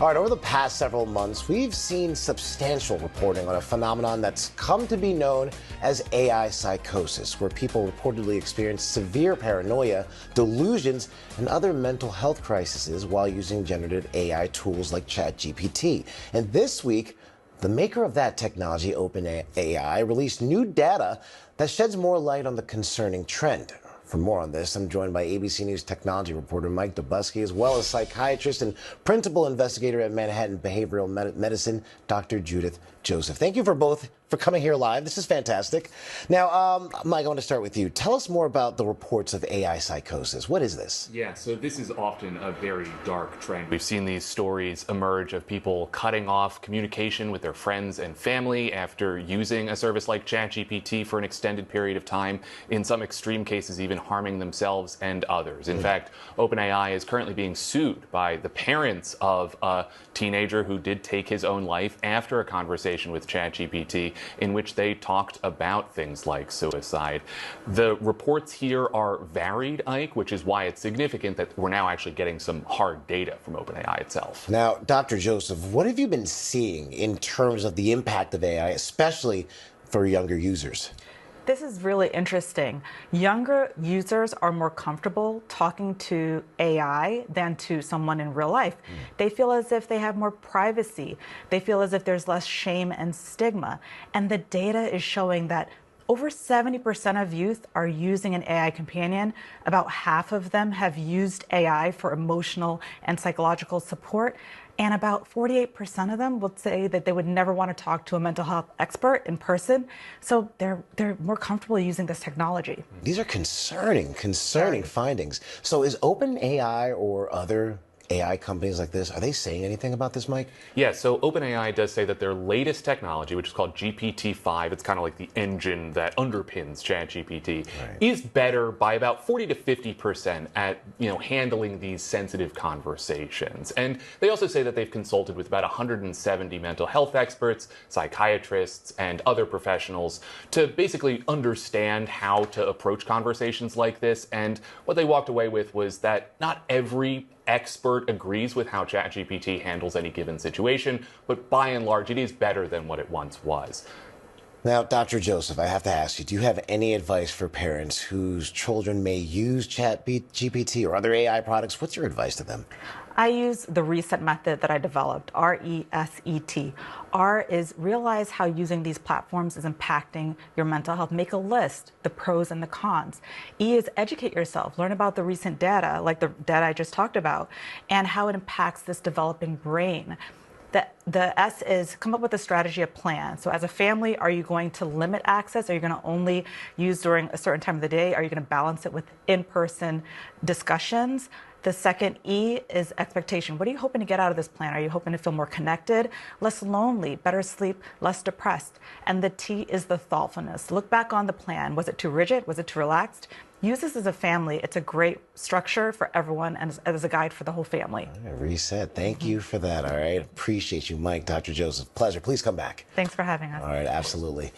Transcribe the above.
All right, over the past several months, we've seen substantial reporting on a phenomenon that's come to be known as AI psychosis, where people reportedly experience severe paranoia, delusions, and other mental health crises while using generative AI tools like ChatGPT. And this week, the maker of that technology, OpenAI, released new data that sheds more light on the concerning trend. For more on this, I'm joined by ABC News technology reporter Mike Dobuski, as well as psychiatrist and principal investigator at Manhattan Behavioral Medicine, Dr. Judith Joseph. Thank you for both for coming here live. This is fantastic. Now, Mike, I want to start with you. Tell us more about the reports of AI psychosis. What is this? Yeah, so this is often a very dark trend. We've seen these stories emerge of people cutting off communication with their friends and family after using a service like ChatGPT for an extended period of time, in some extreme cases even harming themselves and others. In fact, OpenAI is currently being sued by the parents of a teenager who did take his own life after a conversation with ChatGPT in which they talked about things like suicide. The reports here are varied, Ike, which is why it's significant that we're now actually getting some hard data from OpenAI itself. Now, Dr. Joseph, what have you been seeing in terms of the impact of AI, especially for younger users? This is really interesting. Younger users are more comfortable talking to AI than to someone in real life. They feel as if they have more privacy. They feel as if there's less shame and stigma. And the data is showing that over 70% of youth are using an AI companion. About half of them have used AI for emotional and psychological support. And about 48% of them would say that they would never want to talk to a mental health expert in person. So they're more comfortable using this technology. These are concerning findings. So is OpenAI or other AI companies like this, are they saying anything about this, Mike? Yeah, so OpenAI does say that their latest technology, which is called GPT-5, it's kind of like the engine that underpins ChatGPT, is better by about 40 to 50% at handling these sensitive conversations. And they also say that they've consulted with about 170 mental health experts, psychiatrists, and other professionals to basically understand how to approach conversations like this. And what they walked away with was that not every expert agrees with how ChatGPT handles any given situation, but by and large, it is better than what it once was. Now, Dr. Joseph, I have to ask you, do you have any advice for parents whose children may use ChatGPT or other AI products? What's your advice to them? I use the RESET method that I developed, R-E-S-E-T. R is realize how using these platforms is impacting your mental health. Make a list, the pros and the cons. E is educate yourself. Learn about the recent data, like the data I just talked about, and how it impacts this developing brain. The S is come up with a strategy, a plan. So as a family, are you going to limit access? Are you going to only use during a certain time of the day? Are you going to balance it with in-person discussions? The second E is expectation. What are you hoping to get out of this plan? Are you hoping to feel more connected, less lonely, better sleep, less depressed? And the T is the thoughtfulness. Look back on the plan. Was it too rigid? Was it too relaxed? Use this as a family. It's a great structure for everyone and as a guide for the whole family. All right, Reset. Thank you for that. All right. Appreciate you, Mike, Dr. Joseph. Pleasure. Please come back. Thanks for having us. All right. Absolutely.